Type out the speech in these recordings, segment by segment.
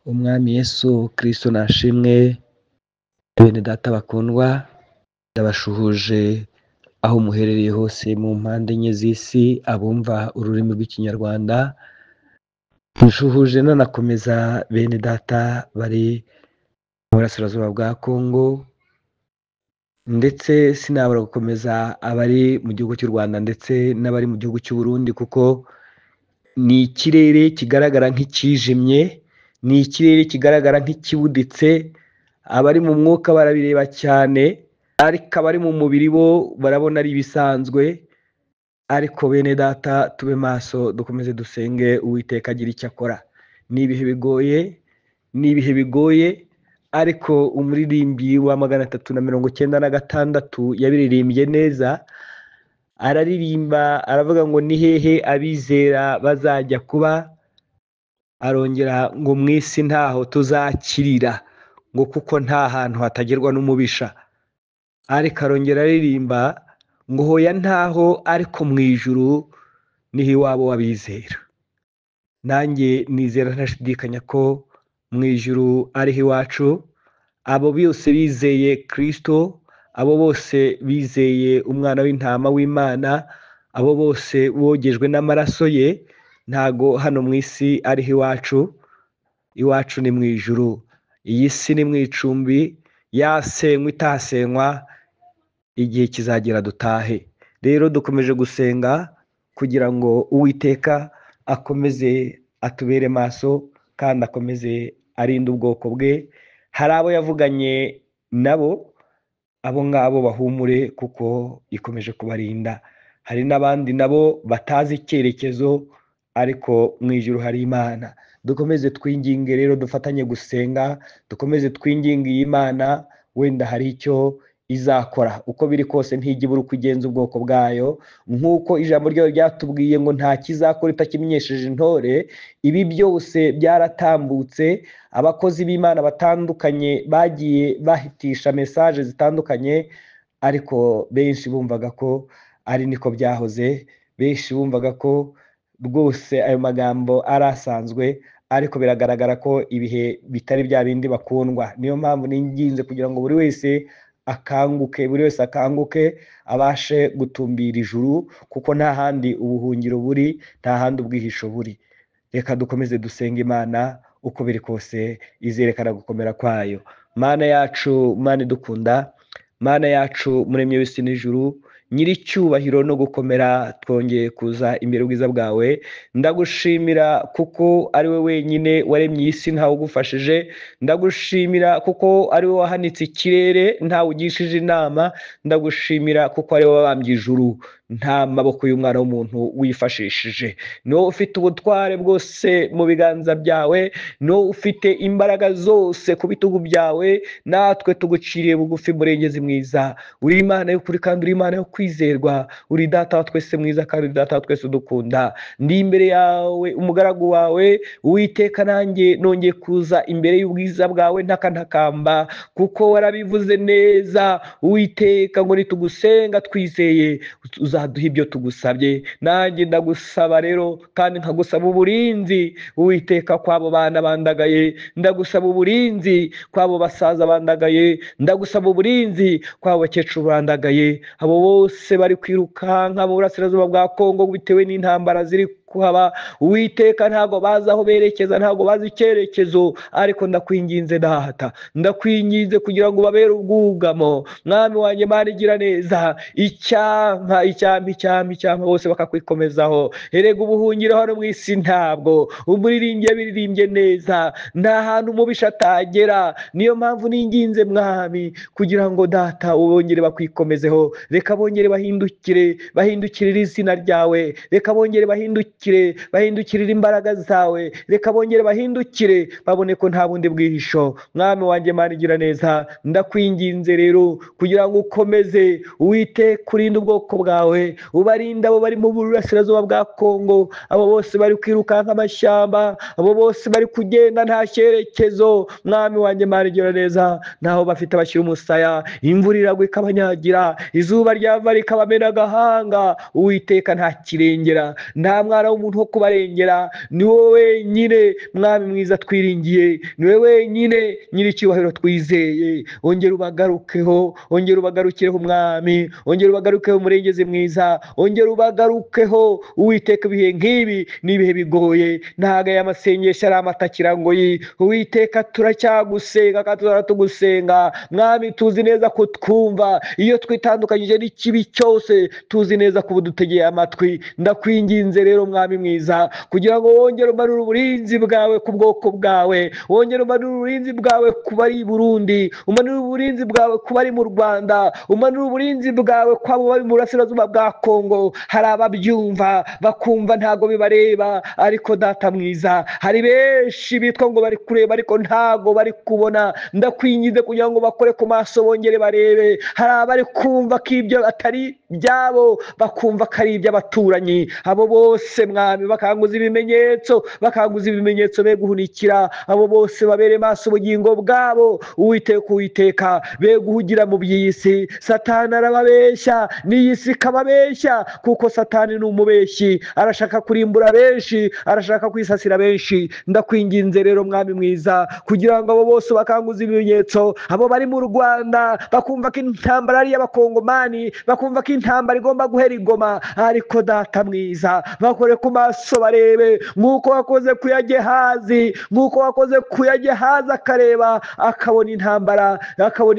Umwami Yesu Kristo nashimwe. Bene data bakundwa, ndabashuhuje aho muherereye hose mu mpande enye z'isi, abumva ururimi rw'ikinyarwanda. Nshuhuje nanakomeza bene data bari mu burasirazuba bwa Kongo, ndetse sinabura gukomeza abari mu gihugu cy'u Rwanda ndetse n'abari mu gihugu cy'u Burundi, kuko ni ikirere kigaragara nk'ikijimye, ni ikirere kigaragara nk'ikibuditse. Abari mu mwuka barabireba cyane, ariko abari mu mubiri bo barabona ari ibisanzwe. Ariko bene data, tube maso, dukomeze dusenge Uwiteka agira icyo akora. Ni ibihe bigoye, ariko umuririmbyi wa 396 yabiririmbye neza. Araririmba aravuga ngo ni hehe abizera bazajya kuba, arongera ngo mu isi ntaho tuzakirira, ngo kuko nta hantu hatagerwa n'umubisha. Ariko arongera aririmba ngo hoya ntaho, ariko mu ijuru niho iwabo w'abizera. Nanjye nizera ntashidikanya ko mu ijuru ariho iwacu. Abo bose bizeye Kristo, abo bose bizeye umwana w'intama w'Imana, abo bose bogejwe n'amaraso ye, ntago hano mu isi ariho iwacu. Iwacu ni mu ijuru. Iyi si ni mu icumbi, yasenywa itasenywa, igihe kizagera dutahe. Rero dukomeje gusenga kugira ngo Uwiteka akomeze atubere maso, kandi akomeze arinde ubwoko bwe. Hari abo yavuganye nabo, abo ngabo bahumure kuko ikomeje kubarinda. Hari n'abandi nabo batazi icyerekezo, ariko mu ijuru hari Imana. Dukomeze twinginge rero, dufatanye gusenga, dukomeze twinginge iyi Imana, wenda hari icyo izakora. Uko biri kose ntijya ibura uko igenza ubwoko bwayo, nk'uko ijambo ryayo ryatubwiye ngo nta kizakora itakimenyesheje intore. Ibi byose byaratambutse, abakozi b'Imana batandukanye bagiye bahitisha mesaje zitandukanye, ariko benshi bumvaga ko ari niko byahoze. Benshi bumvaga ko rwose ayo magambo ari asanzwe, ariko biragaragara ko ibihe bitari bya bindi bakundwa. Niyo mpamvu ninginze kugira ngo buri wese akanguke, abashe gutumbira ijuru, kuko nta handi ubuhungiro buri, nta handi ubwihisho buri. Reka dukomeze dusenga Imana, uko biri kose izerekana gukomera kwayo. Mana yacu, Mana idukunda, Mana yacu muremye w'isi n'ijuru, nyiricyubahiro no gukomera, twongeye kuza imbere ubwiza bwawe. Ndagushimira kuko ari we wenyine waremye isi ntawe ugufashije. Ndagushimira kuko ari we wahanitse ikirere ntawe ugishije inama. Ndagushimira kuko ari we wabambye ijuru nta maboko y'umwana w'umuntu wifashishije. Ni wowe ufite ubutware bwose mu biganza byawe, ni wowe ufite imbaraga zose ku bitugu byawe. Natwe tuguciriye bugufi murengezi mwiza. Uri Imana y'ukuri kandi uri Imana yo kwizerwa. Uri Data wa twese mwiza kandi uri Data wa twese udukunda. Ndi imbere yawe umugaragu wawe Uwiteka, nanjye nongeye kuza imbere y'ubwiza bwawe ntakantakamba, kuko warabivuze neza Uwiteka ngo nitugusenga twizeye uzaduha ibyo tugusabye. Nanjye ndagusaba rero kandi nkagusaba uburinzi Uwiteka kw'abo bana bandagaye, ndagusaba uburinzi kw'abo basaza bandagaye, ndagusaba uburinzi kw'abo bakecuru bandagaye, abo bose bari kwirukanka mu burasirazuba bwa Kongo bitewe n'intambara ziri kuhaba. Uwiteka ntago bazi aho berekeza, ntago bazi icyerekezo, ariko ndakwinginze Data, ndakwinginze kugira ngo babere ubwugamo. Mwami wanjye Mana igira neza, icyampa bose bakakwikomezaho. Erega ubuhungiro hano mu isi ntabwo, umuririmbyi yabiririmbye neza, nta hantu umubisha atagera. Niyo mpamvu ninginze Mwami kugira ngo Data ubongere bakwikomezeho. Reka bongere bahindukirire izina ryawe, reka bongere bahindukirire imbaraga zawe, reka bongere bahindukire babone ko nta bundi bwihisho. Mwami wanjye Mana igira neza, ndakwinginze rero kugira ngo ukomeze Uwiteka kurinde ubwoko bwawe, ubarinda abo bari mu burasirazuba bwa Kongo, abo bose bari kwirukanka amashyamba, abo bose bari kugenda nta cyerekezo. Mwami wanjye Mana igira neza, naho bafite bashyira umusaya, imvura iragwa ikabanyagira, izuba ryava rikabamena agahanga. Uwiteka nta kirengera, nta mwana umwana w'umuntu wo kubarengera. Ni wowe wenyine mwami mwiza twiringiye, ni wowe wenyine nyir'icyubahiro twizeye. Ongera ubagarukeho, ongera ubagarukireho mwami, ongera ubagarukeho murengezi mwiza, ongera ubagarukeho Uwiteka. Ibihe nk'ibi ni ibihe bigoye, ntago aya masengesho ari amatakirangoyi. Uwiteka turacyagusenga kandi tugusenga mwami, tuzi neza ko twumva iyo twitandukanyije n'ikibi cyose, tuzi neza ko udutegeye amatwi. Ndakwinginze rero mwami mwiza, kugira ngo wongere umanure uburinzi bwawe ku bwoko bwawe, wongere umanure uburinzi bwawe ku bari i Burundi, umanure uburinzi bwawe ku bari mu Rwanda, umanure uburinzi bwawe ku abo bari mu burasirazuba bwa Kongo. Hari ababyumva bakumva ntago bibareba, ariko data mwiza, hari benshi bitwa ngo bari kureba ariko ntago bari kubona. Ndakwinginze kugira ngo bakore ku maso bongere barebe. Hari abari kumva ko ibyo atari byabo, bakumva ko ari iby'abaturanyi. Abo bose mwami bakanguza ibimenyetso, bakanguza ibimenyetso be guhunikira. Abo bose babere maso ubugingo bwabo. Uwiteka be guhugira mu by'isi. Satani arababeshya, n'iyi si ikababeshya, kuko Satani ni umubeshyi, arashaka kurimbura benshi, arashaka kwisasira benshi. Ndakwinginze rero mwami mwiza, kugira ngo abo bose bakanguza ibimenyetso, abo bari mu Rwanda bakumva ko intambara ari iy'abakongomani, bakumva ko intambara igomba guhera igoma. Ariko data mwiza, bakore ku maso barebe, nk'uko wakoze ku ya Gehazi, nk'uko wakoze ku ya Gehazi akareba, akabona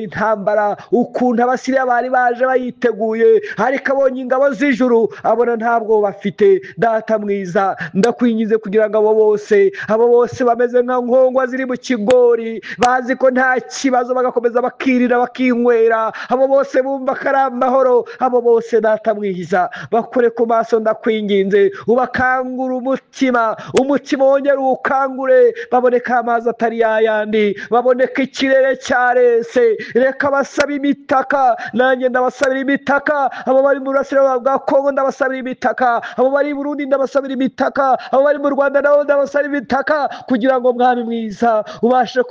intambara ukuntu Abasiriya bari baje bayiteguye, ariko abonye ingabo z'ijuru abona ntabwo bafite. Data mwiza, ndakwingize kugira ngo abo bose bameze nka nkongwa ziri mu kigori, bazi ko nta kibazo, bagakomeza bakirira bakinywera. Abo bose bumva ko ari amahoro. Abo bose data mwiza, bakore ku maso. Ndakwinginze ubakangura umutima wongere uwukangure, baboneka amazi atari yayandi, baboneka ikirere cyarese. Reka basaba imitaka, nanjye ndabasabira imitaka. Abo bari mu burasirazuba bwa Kongo ndabasabira imitaka, abo bari i Burundi ndabasabira imitaka, abo bari mu Rwanda nabo ndabasabira imitaka, kugira ngo mwami mwiza ubashe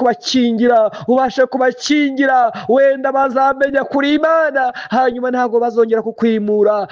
kubakingira. Wenda bazamenya kuri Imana, hanyuma ntago bazongera kukwimura,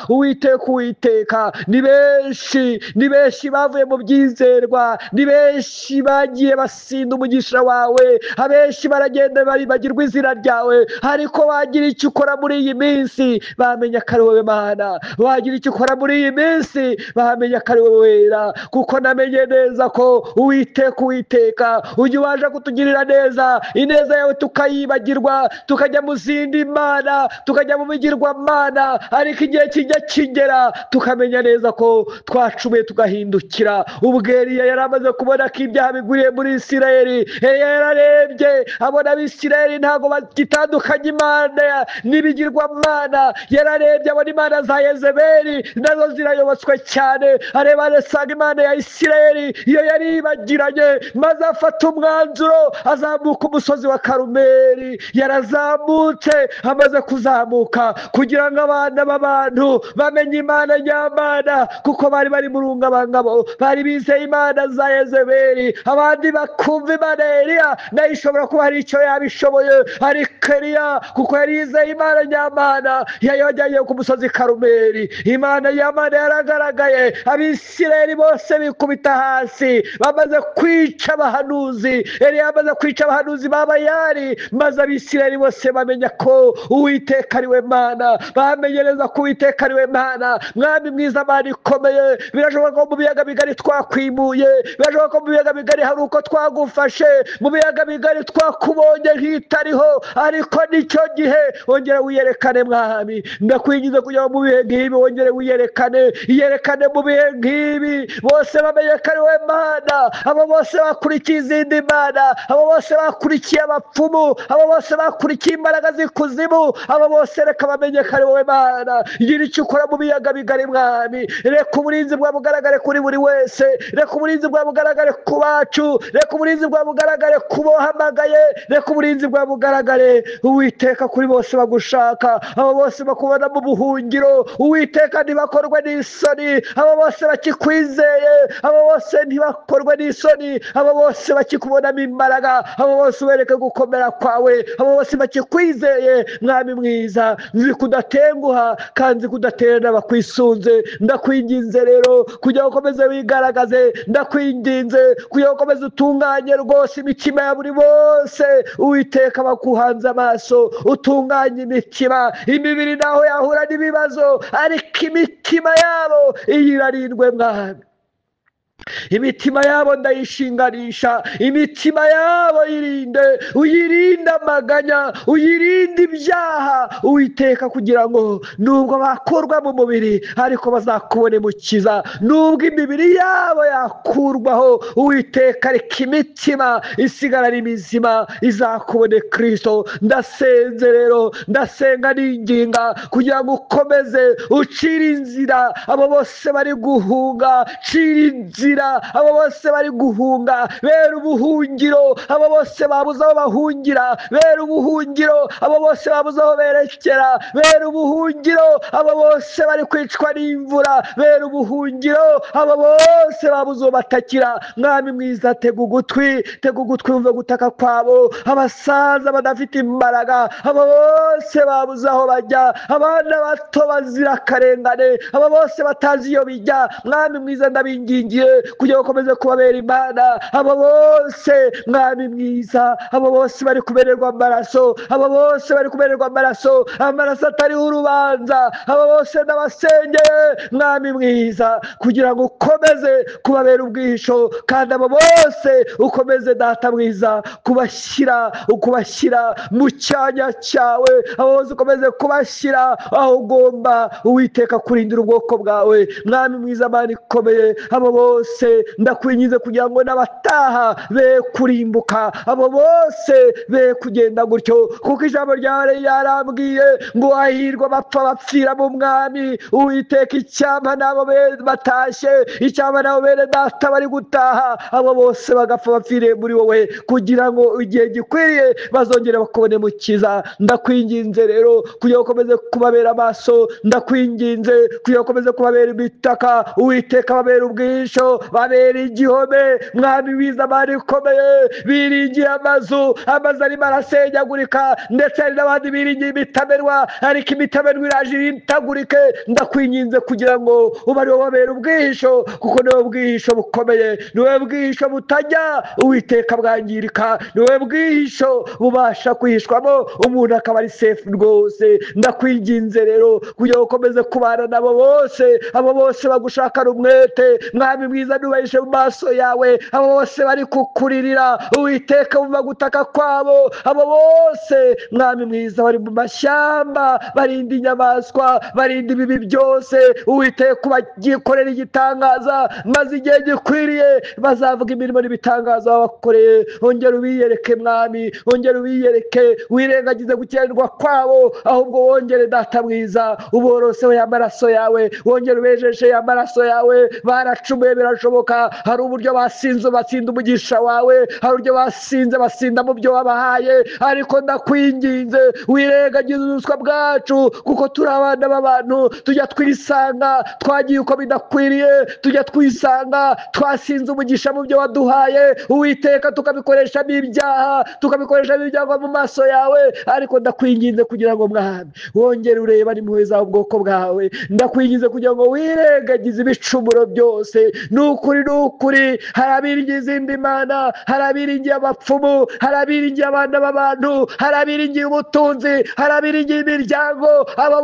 Uwiteka, ni benshi bavuye mu byizerwa, ni benshi bagiye basinda umugisha wawe, abenshi baragenda bagirwa izina ryawe. Ariko wagira icyo ukora muri iyi minsi, bamenya ko ari wowe Mana. Wagira icyo ukora muri iyi minsi, bamenya ko ari wowe wera, kuko namenye neza ko Uwiteka ujya waje kutugirira neza. Ineza yawe tukayibagirwa, tukajya mu zindi mana, tukajya mu bigirwamana. Ariko igihe kijya kigera tukamenya neza ko twacumuye tugahindukira. Ubwo Eliya yari amaze kubona ko ibyaha bigwiriye muri Isirayeli, yararebye abona Abisirayeli ntabwo bagitandukanye Imana n'ibigirwamana. Yararebye abona imana za Yezebeli nazo zirayobotswe cyane, areba asanga Imana ya Isirayeli iyo yaribagiranye, maze afata umwanzuro azamuka umusozi wa Karumeli. Yarazamutse, amaze kuzamuka kugira ngo abana b'abantu bamenye Imana nyamana, kuko bari mu rungabangabo, bari bizeye imana za Yezebeli. Abandi bakumva Imana ya Eliya nayo ishobora kuba hari icyo yabishoboye, ariko Eliya kuko yari yizeye Imana nyamana yajyanye ku musozi Karumeli. Imana nyamana yaragaragaye, Abisirayeli bose bikubita hasi, bamaze kwica abahanuzi. Eliya amaze kwica abahanuzi b'Abayali, maze Abisirayeli bose bamenya ko Uwiteka ari we Mana, bamenyereza ko Uwiteka ari we Mana. Mwami mwiza, Mana ikomeye, birashoboka ko mu biyaga bigari twakwimuye, birashoboka ko mu biyaga bigari hari uko twagufashe, mu biyaga bigari twakubonye nk'itariho, ariko nicyo gihe wongera wiyerekane Mwami. Ndakwingize kugira ngo mu bihe nk'ibi wongere wiyerekane mu bihe nk'ibi, bose bamenye ko ari we Mana. Abo bose bakurikiye izindi mana, abo bose bakurikiye abapfumu, abo bose bakurikiye imbaraga z'ikuzimu, abo bose reka bamenye ko ari wowe Mana. Gira icyo ukora mu biyaga bigari Mwami. Reka uburinzi bwawe bugaragare kuri buri wese, reka uburinzi bwawe bugaragare ku bacu, reka uburinzi bwawe bugaragare ku bohamagaye, reka uburinzi bwawe bugaragare Uwiteka kuri bose bagushaka, abo bose bakubona mu buhungiro. Uwiteka ntibakorwe n'isoni, abo bose bakikwizeye, abo bose ntibakorwe n'isoni, abo bose bakikubonamo imbaraga, abo bose ubereke gukomera kwawe, abo bose bakikwizeye Mwami mwiza. Nzi kudatenguha kandi kudatenguha bakwizera n'abakwisunze. Ndakwinginze rero kugira ngo ukomeze wigaragaze, ndakwinginze kugira ngo ukomeze utunganye rwose imitima ya buri bose Uwiteka bakuhanze amaso, utunganye imitima. Imibiri naho yahura n'ibibazo, ariko imitima yabo iyi irarindwe Mwami. Imitima yabo ndayishinganisha, imitima yabo uyirinde amaganya, uyirinde ibyaha Uwiteka, kugira ngo nubwo bakurwa mu mubiri ariko bazakubone Mukiza. Nubwo imibiri yabo yakurwaho Uwiteka, ariko imitima isigarana imizima izakubone Kristo. Ndasenze rero, ndasenga ninginga kugira ngo ukomeze ucire inzira abo bose bari guhunga, cira inzira abo bose bari guhunga, bera ubuhungiro abo bose babuze aho bahungira, bera ubuhungiro abo bose babuze aho berekera, bera ubuhungiro abo bose bari kwicwa n'imvura, bera ubuhungiro abo bose babuze aho batakira. Mwami mwiza, tega ugutwi wumve gutaka kwabo, abasaza badafite imbaraga, abo bose babuze aho bajya, abana bato bazira akarengane, abo bose batazi iyo bijya. Mwami mwiza, ndabingingiye kugira ngo ukomeze kubabera Imana. Abo bose Mwami mwiza, abo bose bari kumererwa amaraso, abo bose bari kumererwa amaraso, amaraso atariho urubanza, abo bose ndabasengeye Mwami mwiza kugira ngo ukomeze kubabera ubwihisho, kandi abo bose ukomeze Data mwiza kubashyira mu cyanya cyawe, abo bose ukomeze kubashyira aho ugomba Uwiteka kurindira ubwoko bwawe. Mwami mwiza, Mana ikomeye, abo bose ndakwinginze kugira ngo n'abataha be kurimbuka, abo bose be kugenda gutyo, kuko ijambo ryawe yarambwiye ngo hahirwa bapfa bapfira mu Mwami. Uwiteka, icyampa nabo batashye, icyampa nabo bene Data bari gutaha, abo bose bagapfa bapfiriye muri wowe, kugira ngo igihe gikwiriye bazongere bakubone Mukiza. Ndakwinginze rero kugira ngo ukomeze kubabera amaso, ndakwinginze kugira ngo ukomeze kubabera imitaka Uwiteka, babera ubwisho, babera igihome. Mwami wiza, Mana ikomeye, biringiye amazu arimo arasenyagurika, ndetse hari n'abandi biringiye imitamerwa, ariko imitamerwa iraje irintagurike. Ndakwinginze kugira ngo ube ari wowe babera ubwihisho, kuko niwe bwihisho bukomeye, niwe bwihisho butajya Uwiteka bwangirika, niwe bwihisho bubasha kwihishwamo umuntu akaba ari safe rwose. Ndakwinginze rero kugira ngo ukomeze kubana nabo bose, abo bose bagushakana umwete. Mwami mwiza, nubahishe mu maso yawe abo bose bari kukuririra Uwiteka, wumva gutaka kwabo, abo bose Mwami mwiza bari mu mashyamba, barinda inyamaswa, barinda ibibi byose Uwiteka, ubagikorera igitangaza, maze igihe gikwiriye bazavuga imirimo n'ibitangaza wabakoreye. Ongera ubiyereke Mwami, ongera ubiyereke, wirengagize gukiranirwa kwabo, ahubwo wongere Data mwiza uboroseho y'amaraso yawe, wongere ubejeshe y'amaraso yawe. Baracumuye birashoboka, hari uburyo basinze batsinda umugisha wawe, hari uburyo basinze basinda mu byo wabahaye, ariko ndakwinginze wirengagize ubuswa bwacu, kuko turi abana b'abantu, tujya twisanga twagiye uko bidakwiriye, tujya twisanga twasinze umugisha mu byo waduhaye Uwiteka, tukabikoresha ibyaha, tukabikoresha ibyaha mu maso yawe. Ariko ndakwinginze kugira ngo Mwami wongere ureba n'impuhwe zawe ubwoko bwawe, ndakwinginze kugira ngo wirengagize ibicumuro byose. Nukuri hari abiringiye izindi mana, hari abiringiye abapfumu, hari abiringiye abana b'abantu, hari abiringiye ubutunzi, hari abiringiye imiryango. Abo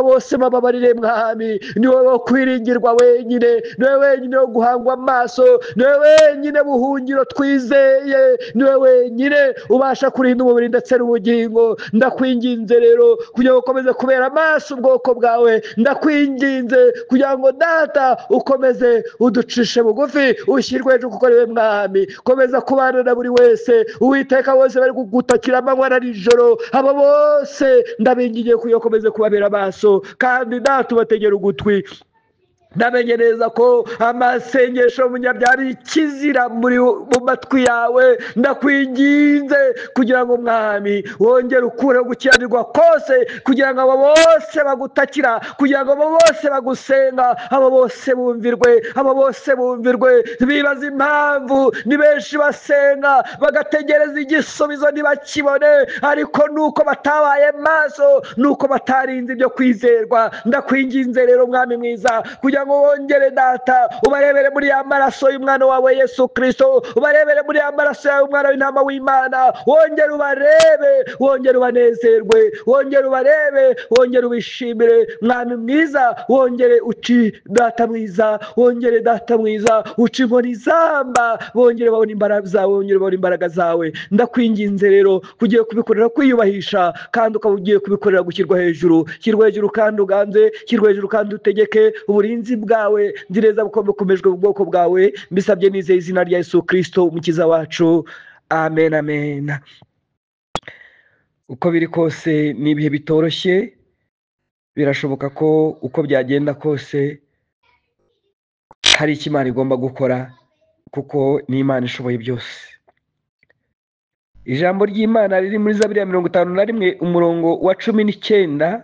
bose bababarire Mwami, ni wowe wo kwiringirwa wenyine, ni wowe wenyine wo guhangwa amaso, ni wowe wenyine buhungiro twizeye, ni wowe wenyine ubasha kurinda umubiri ndetse n'ubugingo. Ndakwinginze rero kugira ngo ukomeze kubera amaso ubwoko bwawe, ndakwinginze kugira ngo Data ukomeze uducishe bugufi, ushyirwe hejuru, kuko ari we Mwami. Komeza kubana na buri wese Uwiteka, bose bari kugutakira amanywa na nijoro, abo bose ndabingingiye kugira ngo ukomeze kubabera amaso, kandi Data ubategera ugutwi. ndamenye neza ko amasengesho y'umunyabyaha ari ikizira mu matwi yawe. Ndakwinginze kugira ngo mwami wongere ukureho gukiranirwa kose, kugira ngo abo bose bagutakira, kugira ngo abo bose bagusenga, abo bose bumvirwe. Bibaza impamvu ni benshi basenga bagategereza igisubizo ntibakibone, ariko nuko batabaye maso, nuko batarinze ibyo kwizerwa. Ndakwinginze rero mwami mwiza, kugira ngo wongere data ubarebere muri ya maraso y'umwana wawe Yesu Kristo, ubarebere muri ya maraso yawe umwana w'intama w'Imana. Wongere ubarebe, wongere ubanezerwe, wongere ubarebe, wongere ubishimire mwami mwiza. Wongere uci data mwiza, wongere data mwiza uci inkoni zamba, wongere babona imbaraga zawe, wongere babona imbaraga zawe. Ndakwinginze rero kugiye kubikorera kwiyubahisha, kandi ukaba ugiye kubikorera gushyirwa hejuru. Shyirwa hejuru kandi uganze, shyirwa hejuru kandi utegeke. Uburinzi bwawe nzi neza bukomejwe mu bwoko bwawe, mbisabye nizeye izina rya Yesu Kristo umukiza wacu, amen amen. Uko biri kose ni ibihe bitoroshye, birashoboka ko uko byagenda kose hari icyo Imana igomba gukora, kuko ni Imana ishoboye byose. Ijambo ry'Imana riri muri Zaburi ya 51 umurongo wa 19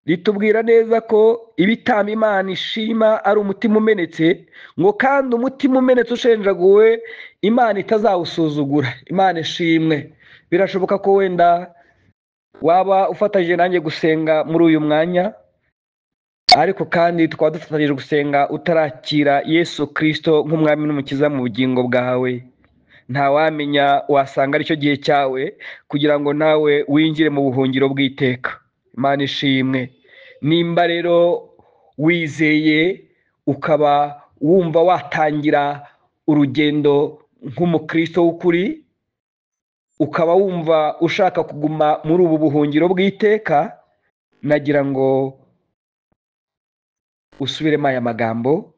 ritubwira neza ko ibitama Imana ishima ari umutima umenetse, ngo kandi umutima umenetse ushenjaguwe Imana itazawusuzugura. Imana ishimwe. Birashoboka ko wenda waba ufatanyije nanjye gusenga muri uyu mwanya, ariko kandi tukaba dufatanyije gusenga utarakira Yesu Kristo nk'umwami n'umukiza mu bugingo bwawe. Ntawamenya, wasanga aricyo gihe cyawe kugira ngo nawe winjire mu buhungiro bw'iteka. Imana ishimwe. Nimba rero wizeye ukaba wumva watangira urugendo nk'umukristo w'ukuri, ukaba wumva ushaka kuguma muri ubu buhungiro bw'iteka, nagira ngo usubiremo aya magambo.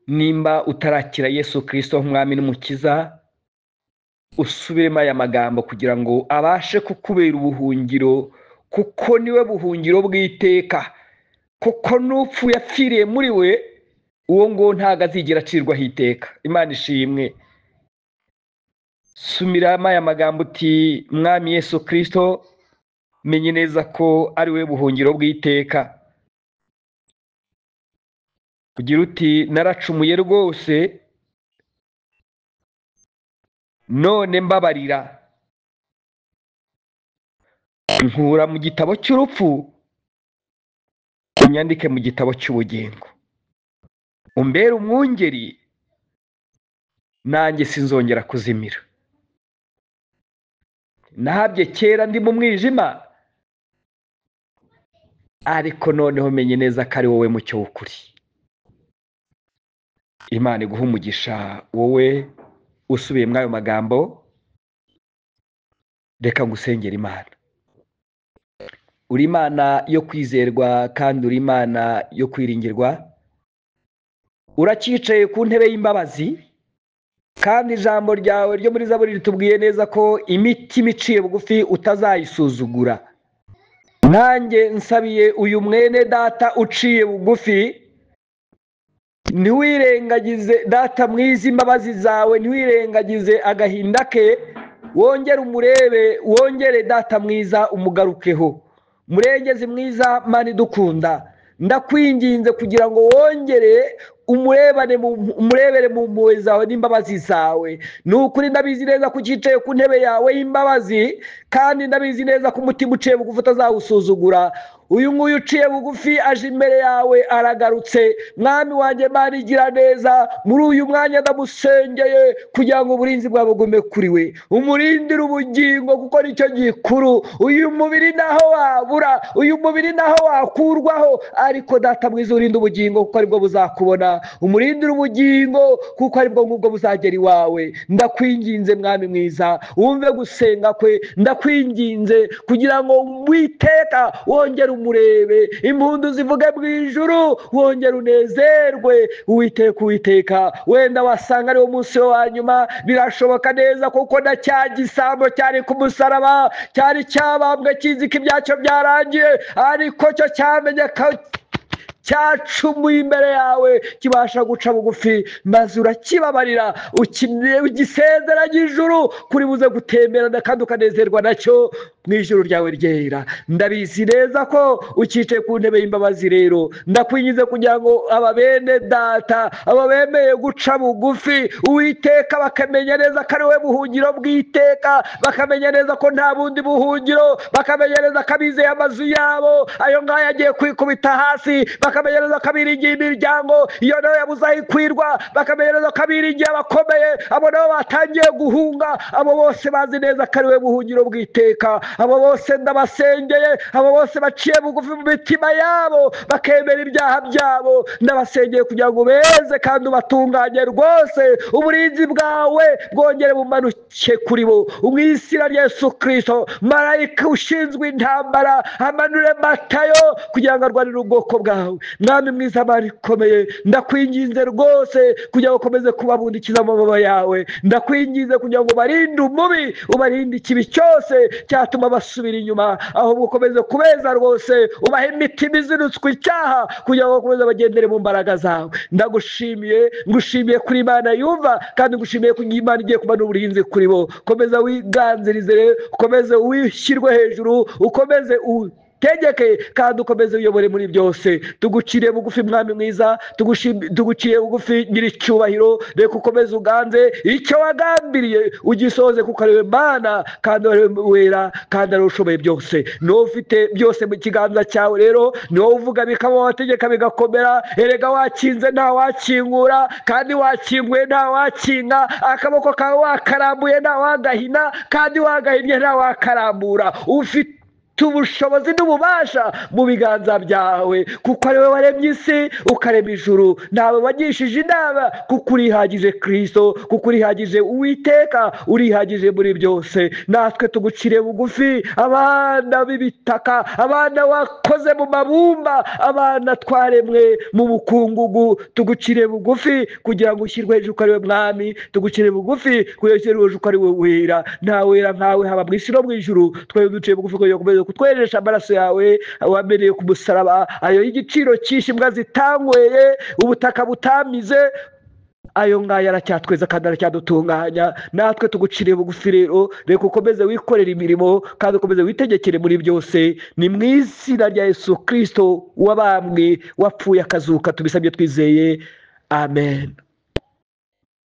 Nimba utarakira Yesu Kristo nk'umwami n'umukiza, usubiremo aya magambo kugira ngo abashe kukubera ubuhungiro, kuko niwe buhungiro bw'iteka. Kuko n'upfu yapfiriye muri we, uwo ngo ntago azigera acirwaho iteka. Imana ishimwe. Sumiramo aya magambo uti, mwami Yesu Kristo, menye neza ko ari we buhungiro bw'iteka. Kugira uti, naracumuye rwose, none mbabarira. Nkura mu gitabo cy'urupfu, unyandike mu gitabo cy'ubugingo. Umbere umwungeri, nanjye sinzongera kuzimira. Nahabye kera ndi mu mwijima, ariko noneho menye neza ko ari wowe mucyo w'ukuri. Imana iguha umugisha wowe usubiye muri ayo magambo. Reka ngusengere Imana. Uri Imana yo kwizerwa kandi uri Imana yo kwiringirwa. Uracicaye ku ntebe y'imbabazi, kandi ijambo ryawe ryo muri Zaburi ritubwiye neza ko imitima iciye bugufi utazayisuzugura. Nanjye nsabiye uyu mwene data uciye bugufi, ntiwirengagize data mwiza imbabazi zawe, ntiwirengagize agahinda ke. Wongere umurebe, wongere data mwiza umugarukeho. Murengezi mwiza Mana idukunda, ndakwinginze kugira ngo wongere umurebere mu mpuhwe zawe n'imbabazi zawe. Nukuri ndabizi neza ko ucicaye ku ntebe yawe y'imbabazi, kandi ndabizi neza ko umutima uciye bugufi utazawusuzugura. Uyu nguyu uciye bugufi aje imbere yawe aragarutse. Mwami wanjye Mana igira neza, muri uyu mwanya ndamusengeye kugira ngo uburinzi bwawe bugume kuri we. Umurindire ubugingo, kuko nicyo gikuru. Uyu mubiri naho wabura, uyu mubiri naho wakurwaho, ariko data mwiza urinde ubugingo, kuko aribwo buzakubona. Umurindire ubugingo, kuko aribwo ngubwo buzagera iwawe. Ndakwinginze mwami mwiza, wumve gusenga kwe. Ndakwinginze kugira ngo witeka wongere umurebe, impundu zivuge mu ijuru, wongere unezerwe. Uwiteka wenda wasanga ari wo munsi wa nyuma, birashoboka neza kuko na cya gisambo cyari ku musaraba cyari cyabambwe kizi ko ibyacyo byarangiye, ariko cyo cyamenye ko cyacumuye imbere yawe, kibasha guca bugufi, maze urakibabarira, ugisezeranya ijuru kuri buze gutemberana kandi ukanezerwa nacyo mu ijuru ryawe ryera. Ndabizi neza ko ukicaye ku ntebe y'imbabazi. Rero ndakwinjize kugira ngo aba bene data, aba bemeye guca bugufi Uwiteka, bakamenya neza ko ari we buhungiro bw'iteka, bakamenya neza ko nta bundi buhungiro, bakamenya neza ko abizeye amazu yabo ayo ngayo agiye kwikubita hasi, bakamenya neza ko abiringiye imiryango iyo nayo yabuze aho ikwirwa, bakamenya neza ko abiringiye abakomeye abo nabo batangiye guhunga. Abo bose bazi neza ko ari we buhungiro bw'iteka. Abo bose ndabasengeye, abo bose baciye bugufi mu mitima yabo bakemera ibyaha byabo, ndabasengeye kugira ngo beze kandi ubatunganye rwose. Uburinzi bwawe bwongere bumanuke kuri bo mu izina rya Yesu Kristo. Marayika ushinzwe intambara amanure Matayo kugira ngo arwanire ubwoko bwawe. Mwami mwiza, Mana ikomeye, ndakwinginze rwose kugira ngo ukomeze kubabundikiza amababa yawe. Ndakwinginze kugira ngo ubarinde umubi, ubarinde ikibi cyose cyatuma basubira inyuma, ahubwo ukomeze kubeza rwose, ubahe imitima izinutswe icyaha kugira ngo bakomeze bagendere mu mbaraga zawe. Ndagushimiye, ngushimiye kuri Imana yumva, kandi ngushimiye ko Imana igiye kumanura uburinzi kuri bo. Komeza wiganzirize, ukomeze wishyirwe hejuru, ukomeze tegeke kandi ukomeze uyobore muri byose. Tuguciriye bugufi Mwami mwiza, tuguciriye bugufi nyiricyubahiro. Reka ukomeze uganze icyo wagambiriye ugisoze, kuko ari we Mana kandi ari we wera kandi ari ushoboye byose. Niwe ufite byose mu kiganza cyawe. Rero niwe uvuga bikaba, wategeka bigakomera. Erega wakinze nta wakingura, kandi wakinguye nta wakinga. Akaboko kawe wakarambuye nta wagahina, kandi wagahinnye nta wakarambura. Ufite ubushobozi n'ububasha mu biganza byawe, kuko ari we waremye isi ukarema ijuru. Ntawe wagishije inama, kuko urihagije Kristo, kuko urihagije Uwiteka, urihagije muri byose. Natwe tugucire bugufi, abana b'ibitaka, abana wakoze mu mabumba, abana twaremwe mu bukungugu, tugucire bugufi kugira ngo ushyirwe hejuru, ari we Mwami. Tugucire bugufi kugira ngo ushyirwe hejuru, ari we wera. Nta wera nkawe haba mu isi no mu ijuru. Twebwe duciye bugufi kugira ngo kutweresha amaraso yawe wameneye ku musaraba, ayo y'igiciro cyinshi, imbwa zitanyweye, ubutaka butamize, ayo ngayo aracyatweza kandi aracyadutunganya. Natwe tuguciriye bugufi rero, reka ukomeze wikorera imirimo kandi ukomeze witegekere muri byose. Ni mu izina rya Yesu Kristo wabambwe, wapfuye akazuka, tubisabye twizeye, amen.